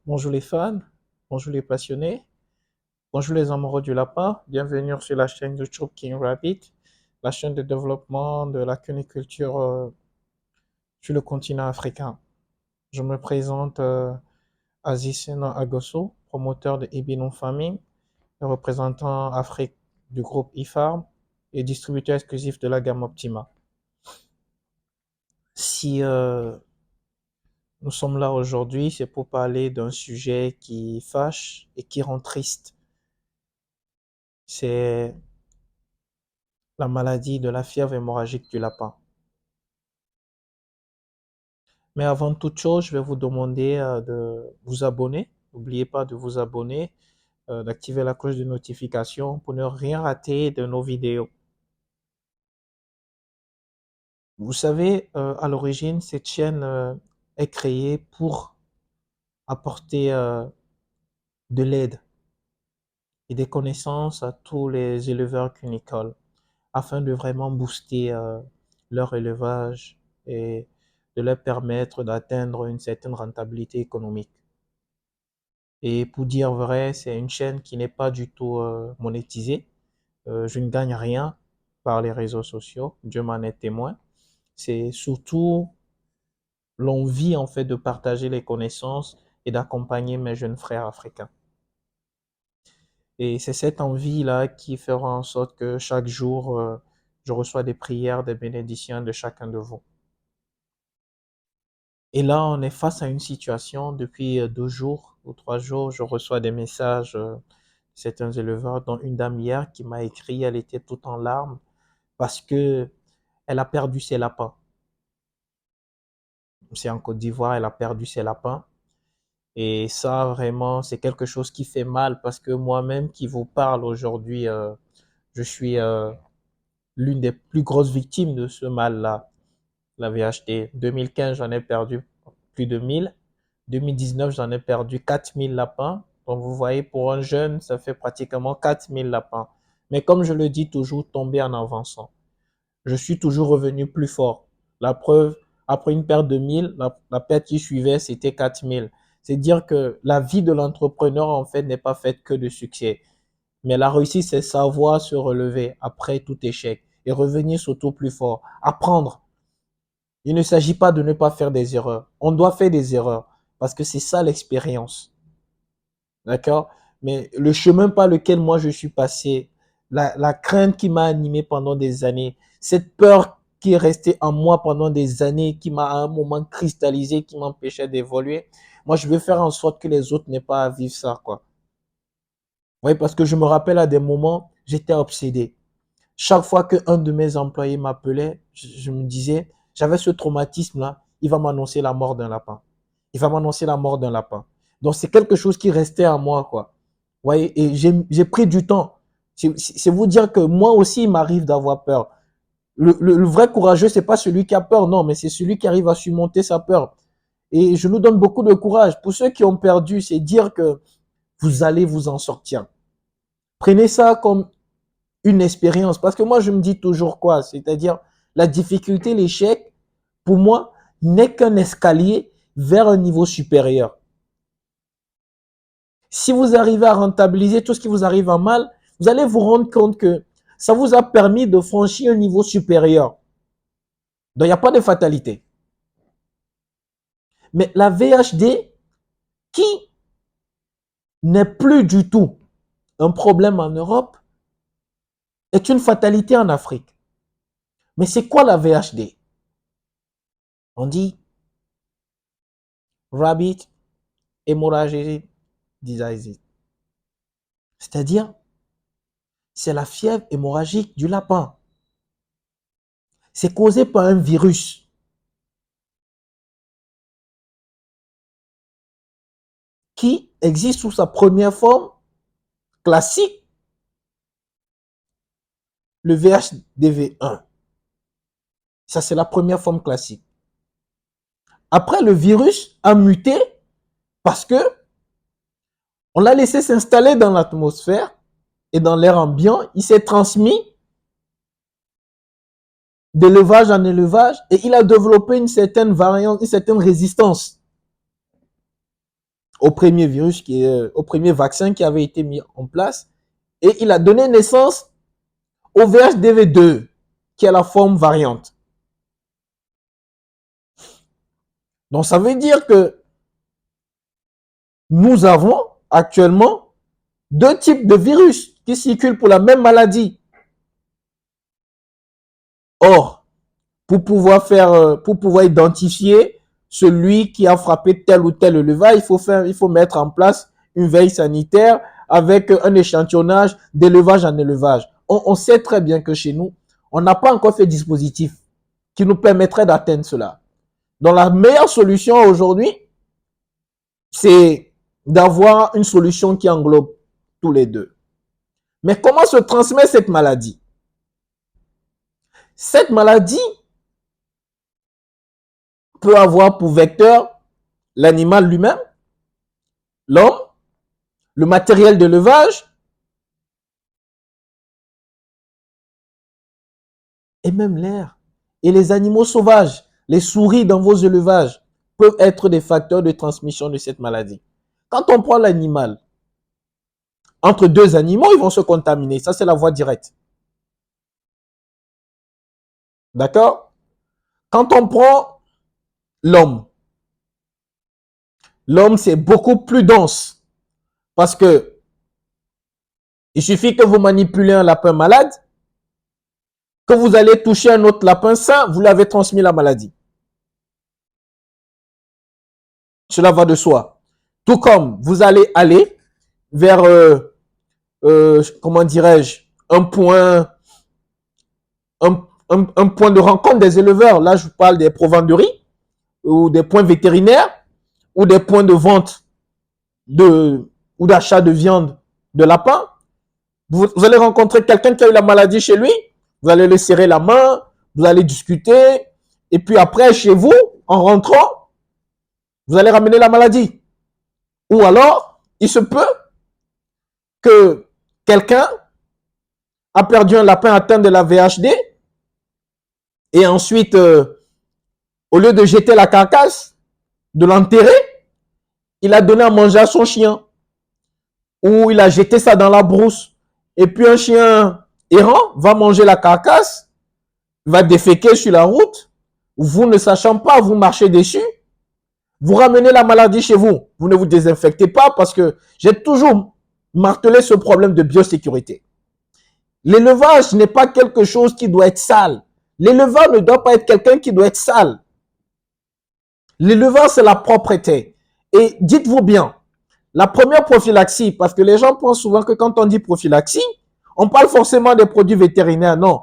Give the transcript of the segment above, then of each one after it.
Bonjour les fans, bonjour les passionnés, bonjour les amoureux du lapin, bienvenue sur la chaîne YouTube King Rabbit, la chaîne de développement de la cuniculture sur le continent africain. Je me présente Aziz Sena Agosso, promoteur de Ibinon Farming, représentant Afrique du groupe eFarm et distributeur exclusif de la gamme Optima. Si nous sommes là aujourd'hui, c'est pour parler d'un sujet qui fâche et qui rend triste. C'est la maladie de la fièvre hémorragique du lapin. Mais avant toute chose, je vais vous demander de vous abonner. N'oubliez pas de vous abonner, d'activer la cloche de notification pour ne rien rater de nos vidéos. Vous savez, à l'origine, cette chaîne est créée pour apporter de l'aide et des connaissances à tous les éleveurs cunicoles afin de vraiment booster leur élevage et de leur permettre d'atteindre une certaine rentabilité économique. Et pour dire vrai, c'est une chaîne qui n'est pas du tout monétisée. Je ne gagne rien par les réseaux sociaux, Dieu m'en est témoin. C'est surtout l'envie en fait de partager les connaissances et d'accompagner mes jeunes frères africains. Et c'est cette envie-là qui fera en sorte que chaque jour, je reçois des prières, des bénédictions de chacun de vous. Et là, on est face à une situation depuis 2 jours ou 3 jours, je reçois des messages de certains éleveurs, dont une dame hier qui m'a écrit, elle était toute en larmes parce que elle a perdu ses lapins. C'est en Côte d'Ivoire, elle a perdu ses lapins. Et ça, vraiment, c'est quelque chose qui fait mal parce que moi-même qui vous parle aujourd'hui, je suis l'une des plus grosses victimes de ce mal-là. La VHD. 2015, j'en ai perdu plus de 1000. 2019, j'en ai perdu 4000 lapins. Donc, vous voyez, pour un jeune, ça fait pratiquement 4000 lapins. Mais comme je le dis toujours, tomber en avançant. Je suis toujours revenu plus fort. La preuve, après une perte de 1000, la perte qui suivait, c'était 4000. C'est dire que la vie de l'entrepreneur, en fait, n'est pas faite que de succès. Mais la réussite, c'est savoir se relever après tout échec et revenir surtout plus fort. Apprendre. Il ne s'agit pas de ne pas faire des erreurs. On doit faire des erreurs parce que c'est ça l'expérience. D'accord? Mais le chemin par lequel moi je suis passé, la crainte qui m'a animé pendant des années, cette peur qui est restée en moi pendant des années, qui m'a à un moment cristallisé, qui m'empêchait d'évoluer, moi je veux faire en sorte que les autres n'aient pas à vivre ça, quoi. Oui, parce que je me rappelle à des moments, j'étais obsédé. Chaque fois qu'un de mes employés m'appelait, je me disais, j'avais ce traumatisme-là, il va m'annoncer la mort d'un lapin. Il va m'annoncer la mort d'un lapin. Donc c'est quelque chose qui restait à moi, quoi. Vous voyez, et j'ai pris du temps. C'est vous dire que moi aussi, il m'arrive d'avoir peur. Le vrai courageux, c'est pas celui qui a peur, non, mais c'est celui qui arrive à surmonter sa peur. Et je nous donne beaucoup de courage. Pour ceux qui ont perdu, c'est dire que vous allez vous en sortir. Prenez ça comme une expérience. Parce que moi, je me dis toujours quoi? C'est-à-dire, la difficulté, l'échec, pour moi, n'est qu'un escalier vers un niveau supérieur. Si vous arrivez à rentabiliser tout ce qui vous arrive en mal, vous allez vous rendre compte que ça vous a permis de franchir un niveau supérieur. Donc, il n'y a pas de fatalité. Mais la VHD, qui n'est plus du tout un problème en Europe, est une fatalité en Afrique. Mais c'est quoi la VHD? On dit rabbit hemorrhagic disease. C'est-à-dire, c'est la fièvre hémorragique du lapin. C'est causé par un virus qui existe sous sa première forme classique, le VHDV1. Ça, c'est la première forme classique. Après, le virus a muté parce que on l'a laissé s'installer dans l'atmosphère et dans l'air ambiant. Il s'est transmis d'élevage en élevage et il a développé une certaine variante, une certaine résistance. au premier virus, au premier vaccin qui avait été mis en place. Et il a donné naissance au VHDV2, qui est la forme variante. Donc, ça veut dire que nous avons actuellement deux types de virus qui circulent pour la même maladie. Or, pour pouvoir identifier celui qui a frappé tel ou tel élevage, il faut mettre en place une veille sanitaire avec un échantillonnage d'élevage en élevage. On sait très bien que chez nous, on n'a pas encore fait de dispositif qui nous permettrait d'atteindre cela. Donc la meilleure solution aujourd'hui, c'est d'avoir une solution qui englobe tous les deux. Mais comment se transmet cette maladie? Cette maladie peut avoir pour vecteur l'animal lui-même, l'homme, le matériel d'élevage et même l'air. Et les animaux sauvages, les souris dans vos élevages peuvent être des facteurs de transmission de cette maladie. Quand on prend l'animal, entre deux animaux, ils vont se contaminer. Ça, c'est la voie directe. D'accord? Quand on prend l'homme, l'homme, c'est beaucoup plus dense. Parce que il suffit que vous manipulez un lapin malade, que vous allez toucher un autre lapin sain, vous l'avez transmis la maladie. Cela va de soi. Tout comme vous allez aller vers, comment dirais-je, un point de rencontre des éleveurs. Là, je vous parle des provenderies ou des points vétérinaires ou des points de vente ou d'achat de viande de lapin. Vous allez rencontrer quelqu'un qui a eu la maladie chez lui, vous allez lui serrer la main, vous allez discuter, et puis après, chez vous, en rentrant, vous allez ramener la maladie. Ou alors, il se peut que quelqu'un a perdu un lapin atteint de la VHD, et ensuite, au lieu de jeter la carcasse, de l'enterrer, il a donné à manger à son chien, ou il a jeté ça dans la brousse. Et puis un chien errant va manger la carcasse, va déféquer sur la route, vous ne sachant pas, vous marchez dessus, vous ramenez la maladie chez vous. Vous ne vous désinfectez pas parce que j'ai toujours martelé ce problème de biosécurité. L'élevage n'est pas quelque chose qui doit être sale. L'éleveur ne doit pas être quelqu'un qui doit être sale. L'éleveur, c'est la propreté. Et dites-vous bien, la première prophylaxie, parce que les gens pensent souvent que quand on dit prophylaxie, on parle forcément des produits vétérinaires. Non.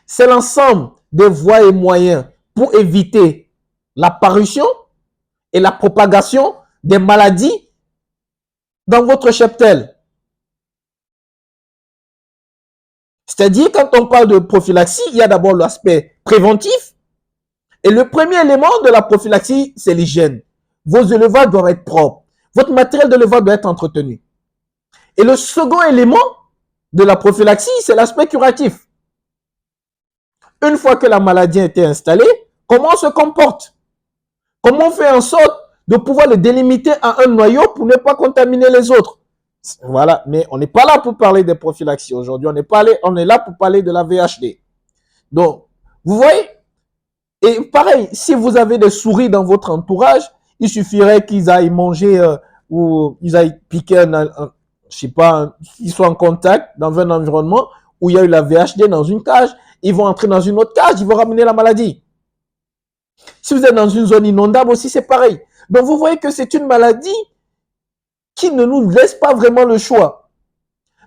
C'est l'ensemble des voies et moyens pour éviter l'apparition et la propagation des maladies dans votre cheptel. C'est-à-dire, quand on parle de prophylaxie, il y a d'abord l'aspect préventif. Et le premier élément de la prophylaxie, c'est l'hygiène. Vos élevages doivent être propres. Votre matériel d'élevage doit être entretenu. Et le second élément de la prophylaxie, c'est l'aspect curatif. Une fois que la maladie a été installée, comment on se comporte? Comment on fait en sorte de pouvoir le délimiter à un noyau pour ne pas contaminer les autres? Voilà, mais on n'est pas là pour parler des prophylaxies aujourd'hui, on est là pour parler de la VHD. Donc, vous voyez, et pareil, si vous avez des souris dans votre entourage, il suffirait qu'ils aillent manger ou ils aillent piquer je sais pas, ils soient en contact dans un environnement où il y a eu la VHD dans une cage, ils vont entrer dans une autre cage, ils vont ramener la maladie. Si vous êtes dans une zone inondable aussi, c'est pareil. Donc vous voyez que c'est une maladie qui ne nous laisse pas vraiment le choix.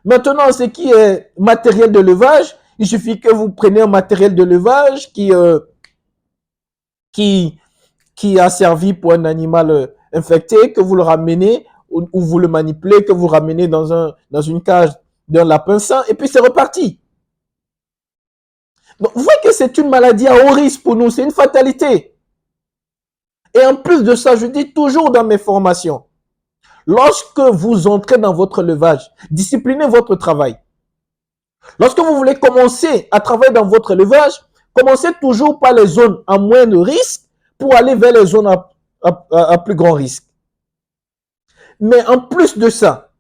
Maintenant, ce qui est matériel de levage, il suffit que vous preniez un matériel de levage qui a servi pour un animal infecté, que vous le ramenez ou vous le manipulez, que vous ramenez dans une cage d'un lapin sain, et puis c'est reparti. Donc, vous voyez que c'est une maladie à haut risque pour nous, c'est une fatalité. Et en plus de ça, je dis toujours dans mes formations, lorsque vous entrez dans votre élevage, disciplinez votre travail. Lorsque vous voulez commencer à travailler dans votre élevage, commencez toujours par les zones à moins de risque pour aller vers les zones à plus grand risque. Mais en plus de ça,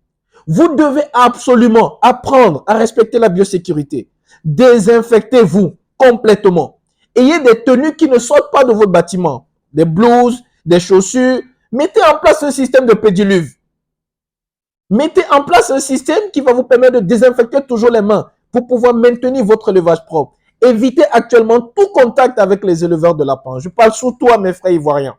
vous devez absolument apprendre à respecter la biosécurité. Désinfectez-vous complètement. Ayez des tenues qui ne sortent pas de votre bâtiment. Des blouses, des chaussures. Mettez en place un système de pédiluve. Mettez en place un système qui va vous permettre de désinfecter toujours les mains pour pouvoir maintenir votre élevage propre. Évitez actuellement tout contact avec les éleveurs de lapins. Je parle surtout à mes frères ivoiriens.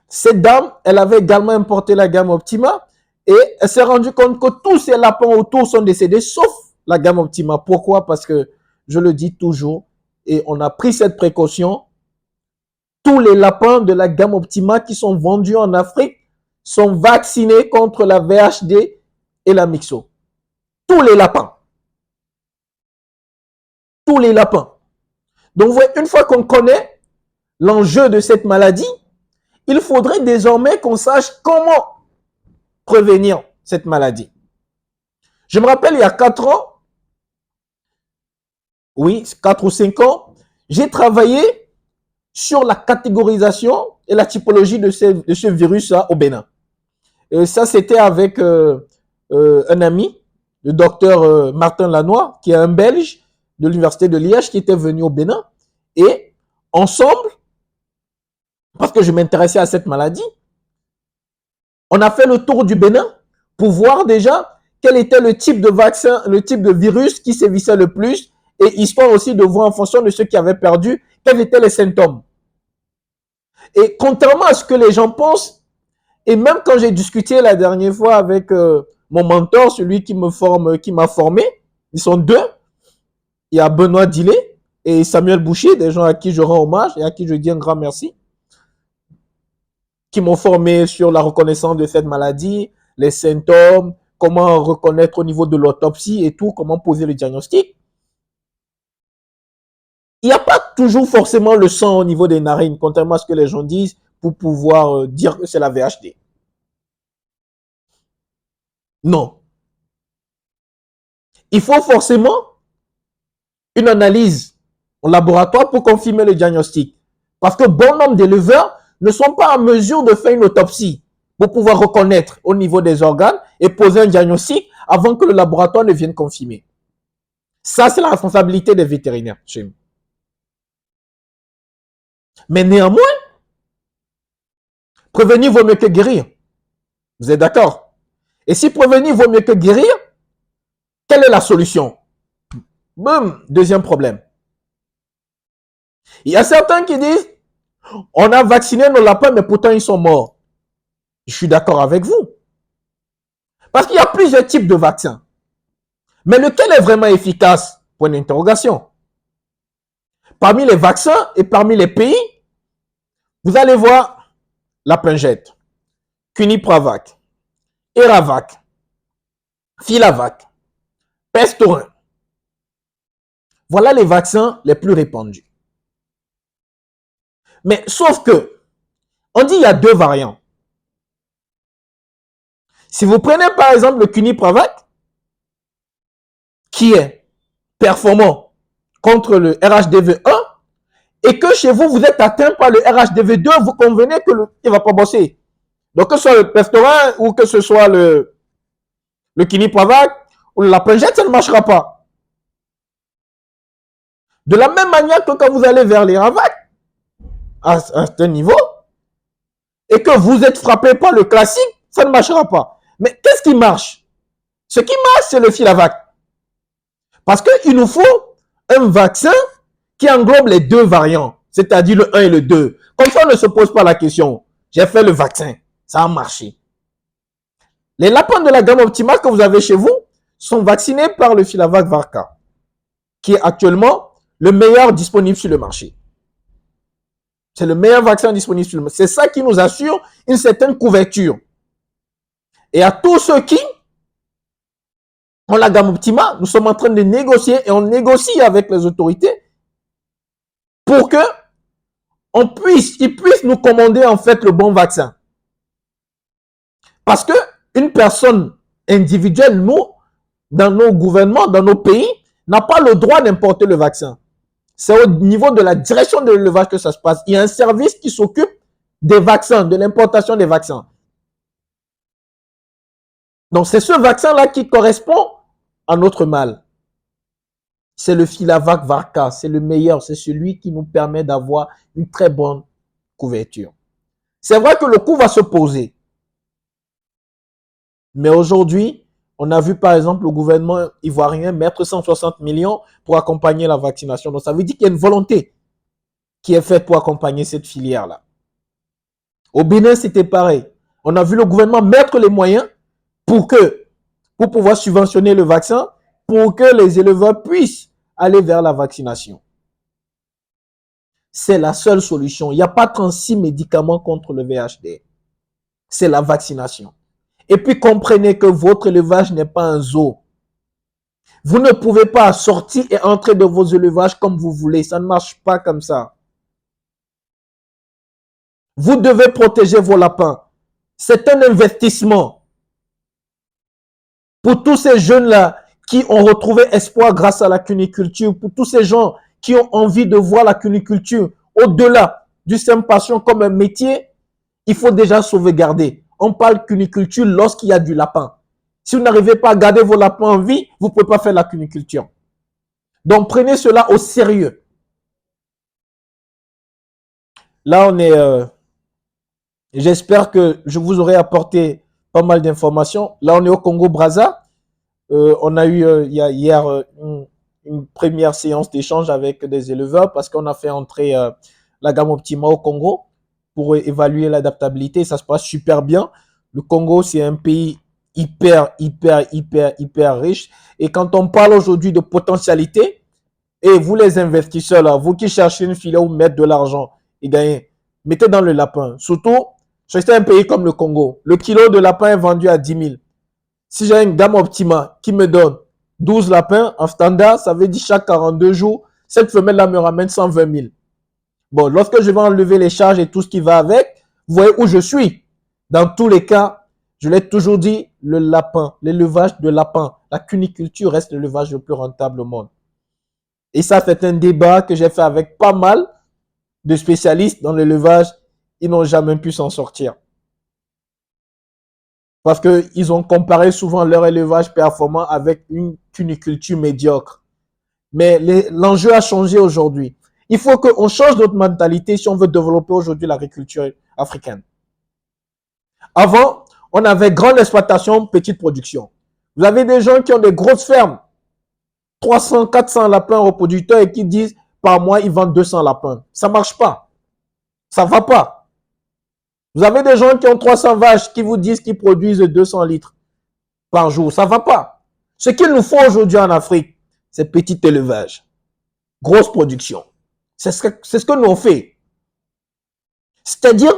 Cette dame, elle avait également importé la gamme Optima et elle s'est rendue compte que tous ces lapins autour sont décédés, sauf la gamme Optima. Pourquoi? Parce que, je le dis toujours, et on a pris cette précaution, tous les lapins de la gamme Optima qui sont vendus en Afrique sont vaccinés contre la VHD et la Myxo. Tous les lapins. Tous les lapins. Donc, vous voyez, une fois qu'on connaît l'enjeu de cette maladie, il faudrait désormais qu'on sache comment prévenir cette maladie. Je me rappelle, il y a 4 ans, oui, 4 ou 5 ans, j'ai travaillé sur la catégorisation et la typologie de ce virus-là au Bénin. Et ça, c'était avec un ami, le docteur Martin Lanois, qui est un Belge de l'université de Liège, qui était venu au Bénin. Et ensemble, parce que je m'intéressais à cette maladie, on a fait le tour du Bénin pour voir déjà quel était le type de vaccin, le type de virus qui sévissait le plus, et histoire aussi de voir en fonction de ceux qui avaient perdu, quels étaient les symptômes. Et contrairement à ce que les gens pensent, et même quand j'ai discuté la dernière fois avec mon mentor, celui qui m'a formé, ils sont 2. Il y a Benoît Dillet et Samuel Boucher, des gens à qui je rends hommage et à qui je dis un grand merci, qui m'ont formé sur la reconnaissance de cette maladie, les symptômes, comment reconnaître au niveau de l'autopsie et tout, comment poser le diagnostic. Il n'y a pas toujours forcément le sang au niveau des narines, contrairement à ce que les gens disent, pour pouvoir dire que c'est la VHD. Non. Il faut forcément une analyse au laboratoire pour confirmer le diagnostic. Parce que bon nombre d'éleveurs ne sont pas en mesure de faire une autopsie pour pouvoir reconnaître au niveau des organes et poser un diagnostic avant que le laboratoire ne vienne confirmer. Ça, c'est la responsabilité des vétérinaires chez nous. Mais néanmoins, prévenir vaut mieux que guérir. Vous êtes d'accord? Et si prévenir vaut mieux que guérir, quelle est la solution? Boum, deuxième problème. Il y a certains qui disent, on a vacciné nos lapins, mais pourtant ils sont morts. Je suis d'accord avec vous. Parce qu'il y a plusieurs types de vaccins. Mais lequel est vraiment efficace? Point d'interrogation. Parmi les vaccins et parmi les pays, vous allez voir la Pingette, Cunipravac, Eravac, Filavac, Pestorin. Voilà les vaccins les plus répandus. Mais sauf que, on dit il y a 2 variants. Si vous prenez par exemple le Cunipravac, qui est performant contre le RHDV1, et que chez vous, vous êtes atteint par le RHDV2, vous convenez que il ne va pas bosser. Donc, que ce soit le Pestorin ou que ce soit le Cunipravac ou la Pingette, ça ne marchera pas. De la même manière que quand vous allez vers les Ravac, à un certain niveau, et que vous êtes frappé par le classique, ça ne marchera pas. Mais qu'est-ce qui marche? Ce qui marche, c'est le Filavac. Parce qu'il nous faut un vaccin qui englobe les 2 variants, c'est-à-dire le 1 et le 2. Comme ça, on ne se pose pas la question. J'ai fait le vaccin, ça a marché. Les lapins de la gamme Optima que vous avez chez vous sont vaccinés par le Filavac Varka, qui est actuellement le meilleur disponible sur le marché. C'est le meilleur vaccin disponible sur le marché. C'est ça qui nous assure une certaine couverture. Et à tous ceux qui ont la gamme Optima, nous sommes en train de négocier et on négocie avec les autorités pour que ils puissent nous commander en fait le bon vaccin. Parce que une personne individuelle, nous, dans nos gouvernements, dans nos pays, n'a pas le droit d'importer le vaccin. C'est au niveau de la direction de l'élevage que ça se passe. Il y a un service qui s'occupe des vaccins, de l'importation des vaccins. Donc, c'est ce vaccin-là qui correspond à notre mal. C'est le Filavac Varka, c'est le meilleur, c'est celui qui nous permet d'avoir une très bonne couverture. C'est vrai que le coût va se poser. Mais aujourd'hui, on a vu par exemple le gouvernement ivoirien mettre 160 millions pour accompagner la vaccination. Donc, ça veut dire qu'il y a une volonté qui est faite pour accompagner cette filière-là. Au Bénin, c'était pareil. On a vu le gouvernement mettre les moyens pour pouvoir subventionner le vaccin, pour que les éleveurs puissent aller vers la vaccination. C'est la seule solution. Il n'y a pas 36 médicaments contre le VHD. C'est la vaccination. Et puis comprenez que votre élevage n'est pas un zoo. Vous ne pouvez pas sortir et entrer dans vos élevages comme vous voulez. Ça ne marche pas comme ça. Vous devez protéger vos lapins. C'est un investissement. Pour tous ces jeunes-là qui ont retrouvé espoir grâce à la cuniculture, pour tous ces gens qui ont envie de voir la cuniculture au-delà du simple passion comme un métier, il faut déjà sauvegarder. On parle cuniculture lorsqu'il y a du lapin. Si vous n'arrivez pas à garder vos lapins en vie, vous ne pouvez pas faire la cuniculture. Donc prenez cela au sérieux. Là, on est... j'espère que je vous aurai apporté pas mal d'informations. Là, on est au Congo-Brazza. On a eu hier une première séance d'échange avec des éleveurs parce qu'on a fait entrer la gamme Optima au Congo pour évaluer l'adaptabilité. Ça se passe super bien. Le Congo, c'est un pays hyper riche. Et quand on parle aujourd'hui de potentialité, et vous les investisseurs, là, vous qui cherchez une filière où mettre de l'argent et gagner, mettez dans le lapin. Surtout, c'est un pays comme le Congo. Le kilo de lapin est vendu à 10 000. Si j'ai une gamme Optima qui me donne 12 lapins en standard, ça veut dire chaque 42 jours, cette femelle-là me ramène 120 000. Bon, lorsque je vais enlever les charges et tout ce qui va avec, vous voyez où je suis. Dans tous les cas, je l'ai toujours dit, le lapin, l'élevage de lapin, la cuniculture reste l'élevage le plus rentable au monde. Et ça, c'est un débat que j'ai fait avec pas mal de spécialistes dans l'élevage. Ils n'ont jamais pu s'en sortir. Parce qu'ils ont comparé souvent leur élevage performant avec une cuniculture médiocre. Mais l'enjeu a changé aujourd'hui. Il faut qu'on change notre mentalité si on veut développer aujourd'hui l'agriculture africaine. Avant, on avait grande exploitation, petite production. Vous avez des gens qui ont des grosses fermes, 300, 400 lapins reproducteurs et qui disent par mois, ils vendent 200 lapins. Ça ne marche pas. Ça ne va pas. Vous avez des gens qui ont 300 vaches qui vous disent qu'ils produisent 200 litres par jour. Ça ne va pas. Ce qu'il nous faut aujourd'hui en Afrique, c'est petit élevage, grosse production. C'est ce que nous on fait. C'est-à-dire,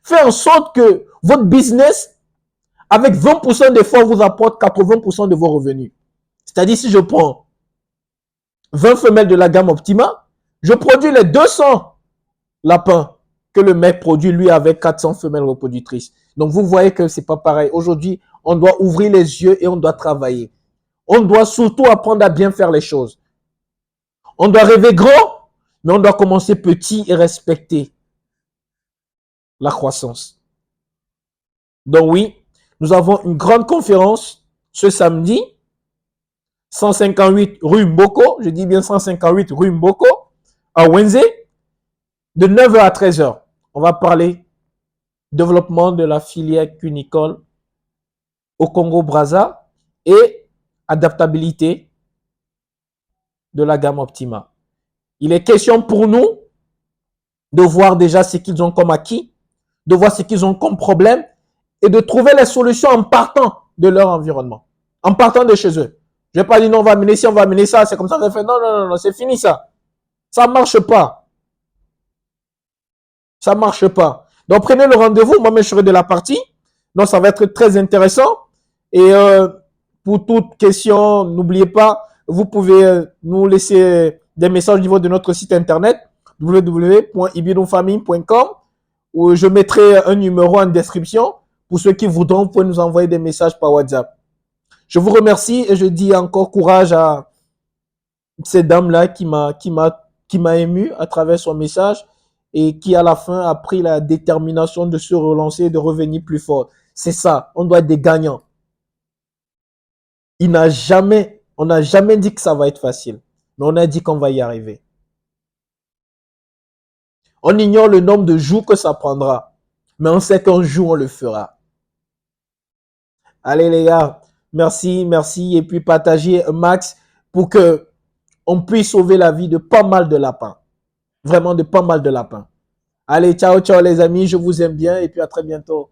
faire en sorte que votre business, avec 20% d'efforts, vous apporte 80% de vos revenus. C'est-à-dire, si je prends 20 femelles de la gamme Optima, je produis les 200 lapins que le mec produit, lui, avec 400 femelles reproductrices. Donc, vous voyez que c'est pas pareil. Aujourd'hui, on doit ouvrir les yeux et on doit travailler. On doit surtout apprendre à bien faire les choses. On doit rêver grand, mais on doit commencer petit et respecter la croissance. Donc oui, nous avons une grande conférence ce samedi, 158 rue Mboko, je dis bien 158 rue Mboko, à Wenzé, de 9h à 13h. On va parler développement de la filière cunicole au Congo-Brazza et adaptabilité de la gamme Optima. Il est question pour nous de voir déjà ce qu'ils ont comme acquis, de voir ce qu'ils ont comme problème et de trouver les solutions en partant de leur environnement, en partant de chez eux. Je ne vais pas dire non, on va amener ci, on va amener ça, c'est comme ça qu'on fait. Non, c'est fini ça. Ça ne marche pas. Ça ne marche pas. Donc prenez le rendez-vous, moi-même je serai de la partie. Donc ça va être très intéressant. Et pour toute question, n'oubliez pas, vous pouvez nous laisser des messages au niveau de notre site internet www.ibidonfamille.com où je mettrai un numéro en description. Pour ceux qui voudront, vous pouvez nous envoyer des messages par WhatsApp. Je vous remercie et je dis encore courage à cette dame-là qui m'a ému à travers son message. et qui à la fin a pris la détermination de se relancer et de revenir plus fort. C'est ça, on doit être des gagnants. On n'a jamais dit que ça va être facile, mais on a dit qu'on va y arriver. On ignore le nombre de jours que ça prendra, mais on sait qu'un jour on le fera. Allez les gars, merci, merci, et puis partagez max pour que on puisse sauver la vie de pas mal de lapins. Vraiment de pas mal de lapins. Allez, ciao, ciao les amis, je vous aime bien et puis à très bientôt.